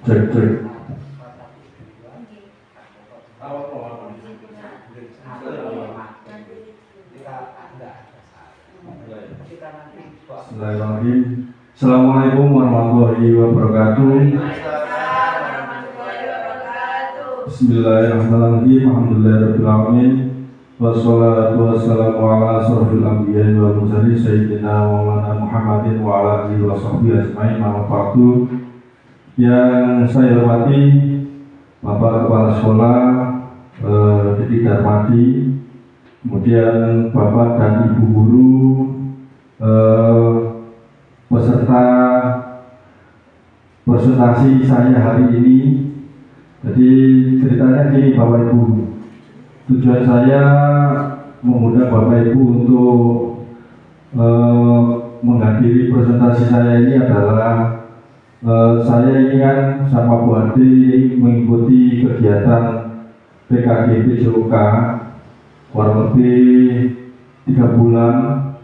Cek cek. Bismillahirrahmanirrahim. Assalamualaikum warahmatullahi wabarakatuh. Bismillahirrahmanirrahim. Alhamdulillahirabbil alamin. Wassalatu wassalamu ala asyrofil anbiya'i wal mursalin sayyidina Maulana Muhammadin wa ala alihi wa sahbihi ajmain. Amma ba'du. Yang saya hormati Bapak Kepala Sekolah Titik Darmadi, kemudian Bapak dan Ibu Guru, peserta presentasi saya hari ini. Jadi ceritanya gini Bapak Ibu, tujuan saya mengundang Bapak Ibu untuk menghadiri presentasi saya ini adalah saya ini kan sama Bu Ade mengikuti kegiatan PKG PJOK kurang lebih 3 bulan.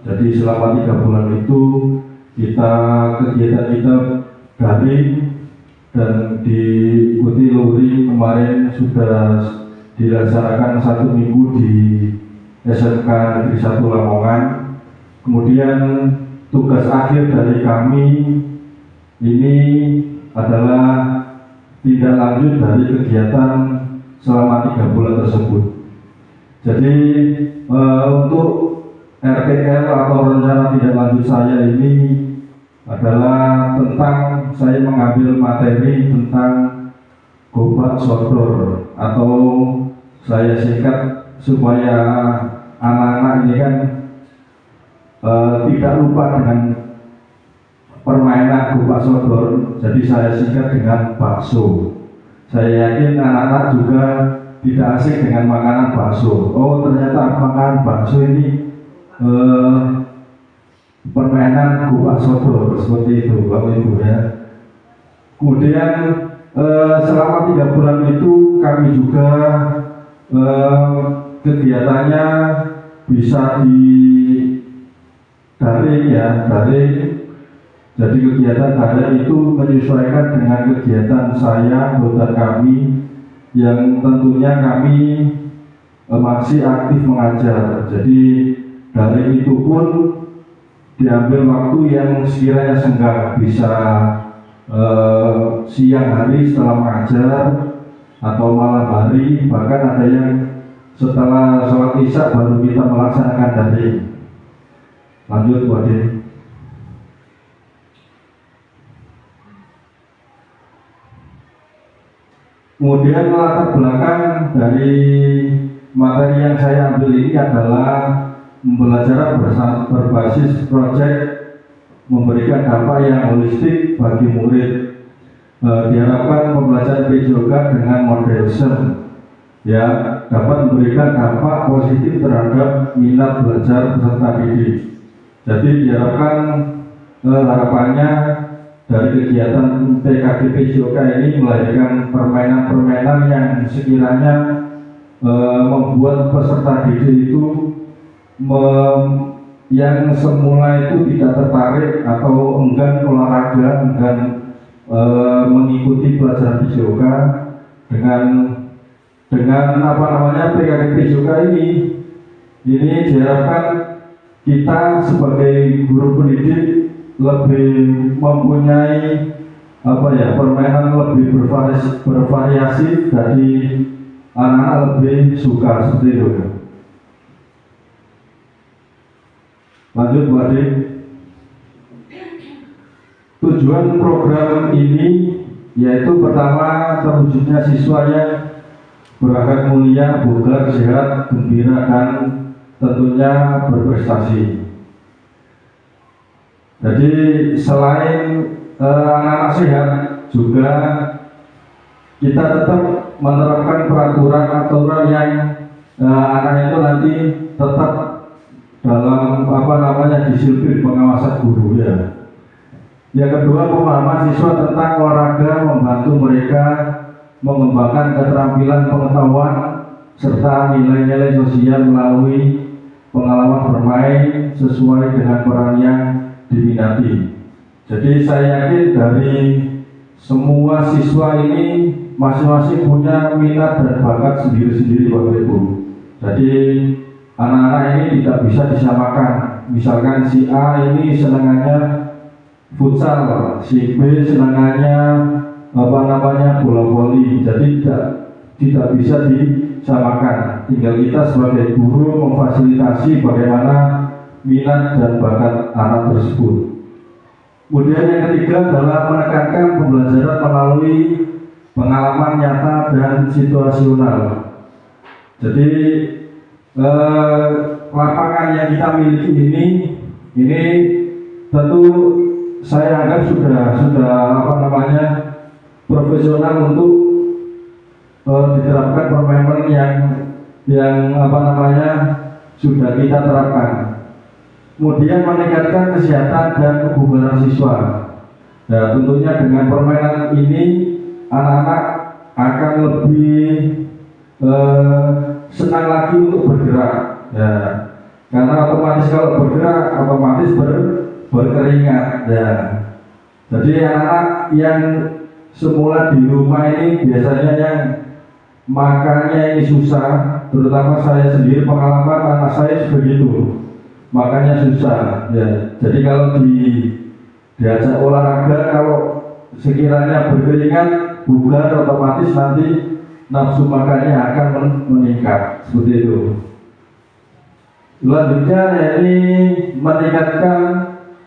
Jadi selama 3 bulan itu kegiatan kita daring dan diikuti luring. Kemarin sudah dilaksanakan 1 minggu di SMK Negeri 1 Lamongan. Kemudian tugas akhir dari kami ini adalah tindak lanjut dari kegiatan selama 3 bulan tersebut. Jadi untuk RPL atau rencana tindak lanjut saya ini adalah tentang saya mengambil materi tentang gobat sodor, atau saya singkat supaya anak-anak ini kan tidak lupa dengan permainan gobat sodor. Jadi saya singkat dengan bakso. Saya yakin anak-anak juga tidak asing dengan makanan bakso. Oh, ternyata makanan bakso ini permainan gobat sodor, seperti itu Bapak Ibu ya. Kemudian selama 3 bulan itu kami juga kegiatannya bisa di daring ya, daring. Jadi kegiatan daring itu menyesuaikan dengan kegiatan saya, anggota kami, yang tentunya kami masih aktif mengajar. Jadi daring itu pun diambil waktu yang sekiranya senggang, bisa siang hari setelah mengajar atau malam hari, bahkan ada yang setelah sholat isya baru kita melaksanakan daring. Lanjut Bu Ade. Kemudian latar belakang dari materi yang saya ambil ini adalah pembelajaran berbasis proyek memberikan dampak yang holistik bagi murid. Diharapkan pembelajaran PJOK dengan model SEM ya dapat memberikan dampak positif terhadap minat belajar peserta didik. Jadi diharapkan harapannya dari kegiatan PKG PJOK ini melahirkan permainan-permainan yang sekiranya membuat peserta didik itu yang semula itu tidak tertarik atau enggan olahraga, enggan mengikuti pelajaran PJOK dengan PKG PJOK ini diharapkan kita sebagai guru pendidik lebih mempunyai permainan lebih bervariasi, jadi anak-anak lebih suka seperti itu. Lanjut Bu Ade. Tujuan program ini yaitu pertama, terwujudnya siswa yang berakhlak mulia, bugar, sehat, gembira, dan tentunya berprestasi. Jadi selain anak-anak sehat, juga kita tetap menerapkan peraturan yang anak itu nanti tetap dalam disiplin pengawasan guru ya. Yang kedua, pemahaman siswa tentang olahraga membantu mereka mengembangkan keterampilan pengetahuan serta nilai-nilai sosial melalui pengalaman bermain sesuai dengan peran yang diminati. Jadi saya yakin dari semua siswa ini masing-masing punya minat dan bakat sendiri-sendiri Bapak Ibu. Jadi anak-anak ini tidak bisa disamakan. Misalkan si A ini senangannya futsal, si B senangannya bola voli. Jadi tidak bisa disamakan. Tinggal kita sebagai guru memfasilitasi bagaimana minat dan bakat anak tersebut. Kemudian yang ketiga adalah menekankan pembelajaran melalui pengalaman nyata dan situasional. Jadi lapangan yang kita miliki ini tentu saya anggap sudah profesional untuk diterapkan permainan yang sudah kita terapkan. Kemudian meningkatkan kesehatan dan kebugaran siswa. Nah, tentunya dengan permainan ini anak-anak akan lebih senang lagi untuk bergerak. Ya, karena otomatis kalau bergerak otomatis berkeringat. Ya. Jadi anak-anak yang semula di rumah ini biasanya yang makannya ini susah, terutama saya sendiri pengalaman anak saya begitu. Makanya susah ya. Jadi kalau diajak olahraga, kalau sekiranya berkeringat bugar, otomatis nanti nafsu makannya akan meningkat seperti itu. Selanjutnya ini meningkatkan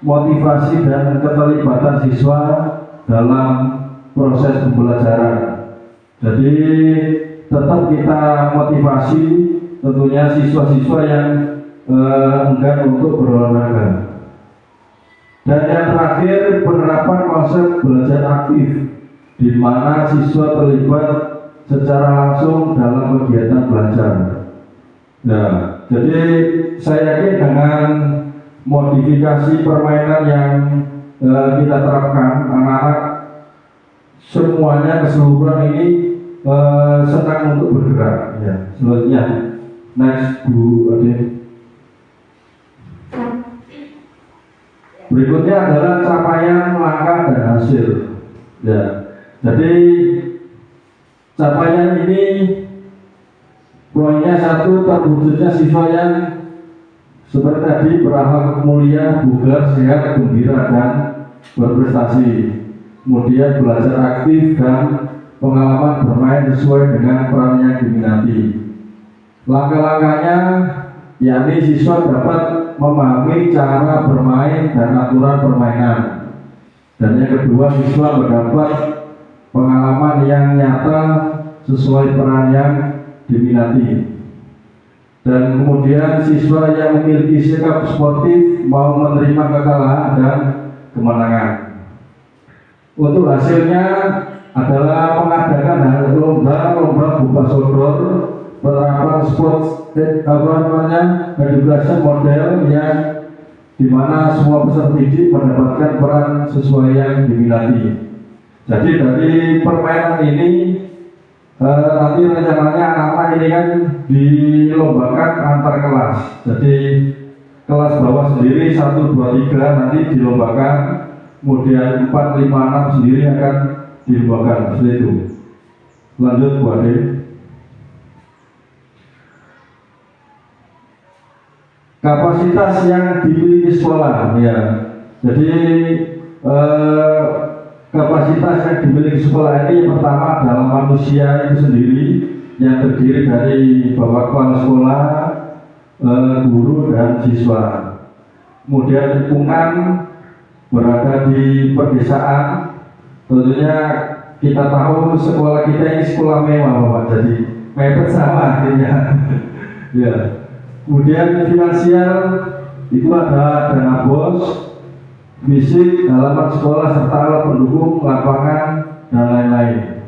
motivasi dan keterlibatan siswa dalam proses pembelajaran. Jadi tetap kita motivasi tentunya siswa-siswa yang enggan untuk berolahraga. Dan yang terakhir penerapan konsep belajar aktif, di mana siswa terlibat secara langsung dalam kegiatan belajar. Nah, jadi saya yakin dengan modifikasi permainan yang kita terapkan, anak-anak semuanya keseluruhan ini senang untuk bergerak. Ya, selanjutnya next Bu Ade. Berikutnya adalah capaian, langkah, dan hasil. Ya, jadi capaian ini poinnya satu, terwujudnya siswa yang seperti tadi berakhlak mulia, bugar, sehat, gembira, dan berprestasi. Kemudian belajar aktif dan pengalaman bermain sesuai dengan peran yang diminati. Langkah-langkahnya yakni siswa dapat memahami cara bermain dan aturan permainan. Dan yang kedua, siswa mendapat pengalaman yang nyata sesuai peran yang diminati. Dan kemudian siswa yang memiliki sikap sportif mau menerima kekalahan dan kemenangan. Untuk hasilnya adalah mengadakan lomba buka sodor, penerapan sports education model yang dimana semua peserta didik mendapatkan peran sesuai yang diminati. Jadi dari permainan ini nanti rencananya anak-anak ini kan dilombakan antar kelas. Jadi kelas bawah sendiri 1, 2, 3 nanti dilombakan, kemudian 4, 5, 6 sendiri akan dilombakan seperti itu. Lanjut Bu Ade. Kapasitas yang dimiliki sekolah, ya. Jadi kapasitas yang dimiliki sekolah ini yang pertama adalah manusia itu sendiri yang terdiri dari bapak kepala sekolah, guru dan siswa. Kemudian lingkungan berada di pedesaan. Tentunya kita tahu sekolah kita ini sekolah mewah Bapak, jadi mepet sama akhirnya. Ya. Kemudian finansial itu ada dana bos, fisik, halaman sekolah serta alat pendukung, lapangan dan lain-lain.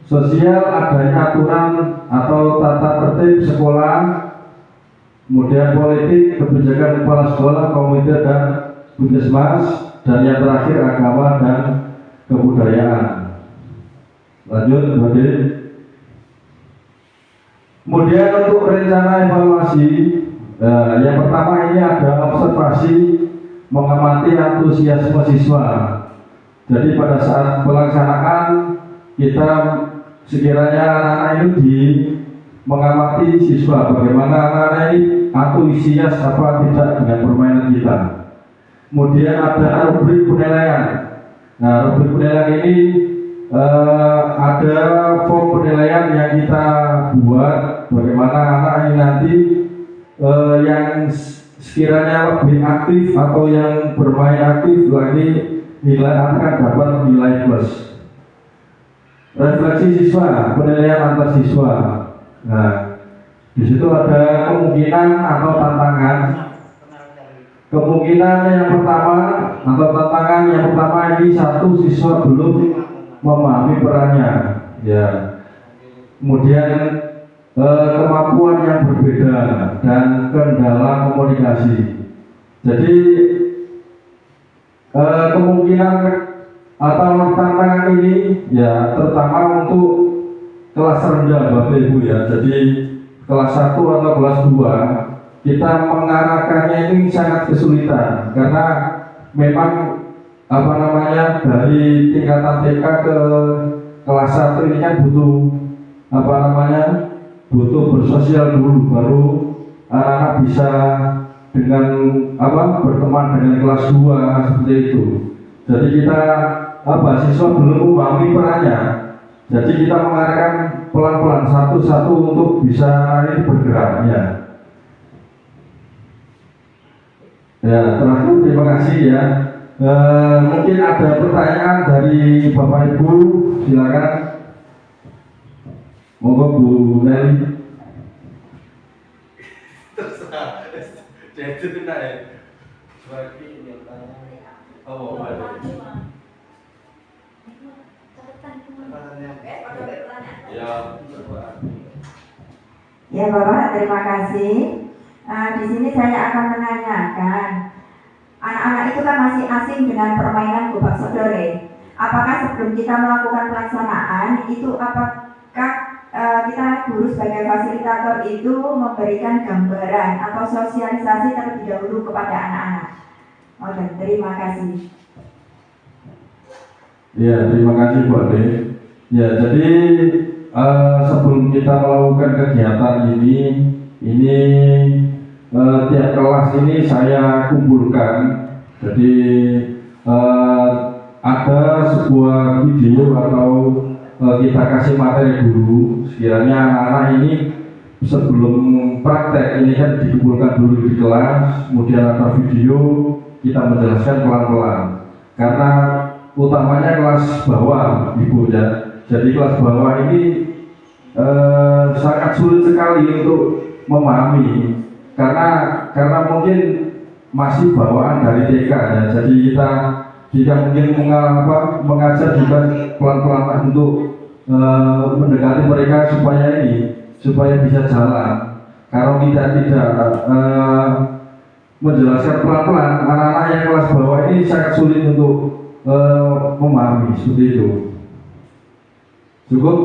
Sosial adanya aturan atau tata tertib sekolah, kemudian politik, kebijakan kepala sekolah, komite dan puskesmas, dan yang terakhir agama dan kebudayaan. Lanjut, Bade. Kemudian untuk rencana evaluasi, yang pertama ini ada observasi mengamati antusiasme siswa. Jadi pada saat pelaksanaan kita sekiranya anak-anak ini mengamati siswa bagaimana anak-anak ini antusias apa tidak dengan permainan kita. Kemudian ada rubrik penilaian. Nah, rubrik penilaian ini ada form penilaian yang kita buat bagaimana anak ini nanti yang sekiranya lebih aktif atau yang bermain aktif lagi nilai akan dapat nilai plus. Refleksi siswa, penilaian antar siswa. Nah, di situ ada kemungkinan atau tantangan. Kemungkinan yang pertama atau tantangan yang pertama ini satu siswa belum memahami perannya, ya. Kemudian kemampuan yang berbeda dan kendala komunikasi. Jadi kemungkinan atau tantangan ini ya terutama untuk kelas rendah Bapak Ibu ya. Jadi kelas 1 atau kelas 2 kita mengarahkannya ini sangat kesulitan karena memang dari tingkatan TK ke kelas 1 ini kan butuh bersosial dulu baru anak-anak bisa dengan berteman dengan kelas 2 seperti itu. Jadi kita siswa belum memahami perannya. Jadi kita mengarahkan pelan-pelan satu-satu untuk bisa ini bergerak ya. Ya, terakhir terima kasih ya. Mungkin ada pertanyaan dari Bapak Ibu, silakan. Monggo Bu Nelly. Terserah. Jadi itu tidak ya. Sebagai yang tanya. Oh, Ya Bapak, terima kasih. Di sini saya akan menanyakan, anak-anak itu kan masih asing dengan permainan gobak sodore. Apakah sebelum kita melakukan pelaksanaan itu apakah kita guru sebagai fasilitator itu memberikan gambaran atau sosialisasi terlebih dahulu kepada anak-anak? Oke, terima kasih. Ya, terima kasih Bu Ade. Ya, jadi sebelum kita melakukan kegiatan ini tiap kelas ini saya kumpulkan. Jadi ada sebuah video atau kita kasih materi dulu. Sekiranya anak-anak ini sebelum praktek ini kan dikumpulkan dulu di kelas, kemudian ada video kita menjelaskan pelan-pelan. Karena utamanya kelas bawah, Ibu ya. Jadi kelas bawah ini sangat sulit sekali untuk memahami karena mungkin masih bawaan dari TK ya. Jadi kita mungkin mengajar juga pelan-pelan untuk mendekati mereka supaya bisa jalan. Kalau kita tidak menjelaskan pelan-pelan, anak-anak yang kelas bawah ini sangat sulit untuk memahami seperti itu. Cukup?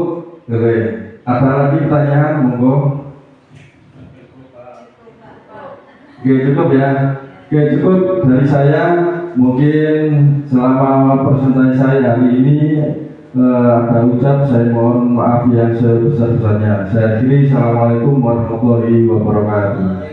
Oke. Ada lagi pertanyaan? Monggo. Oke, cukup ya. Oke, cukup dari saya. Mungkin selama presentasi saya hari ini ada ucap saya mohon maaf yang sebesar-besarnya. Saya akhiri. Assalamualaikum warahmatullahi wabarakatuh.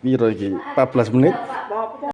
Piro iki? 14 menit.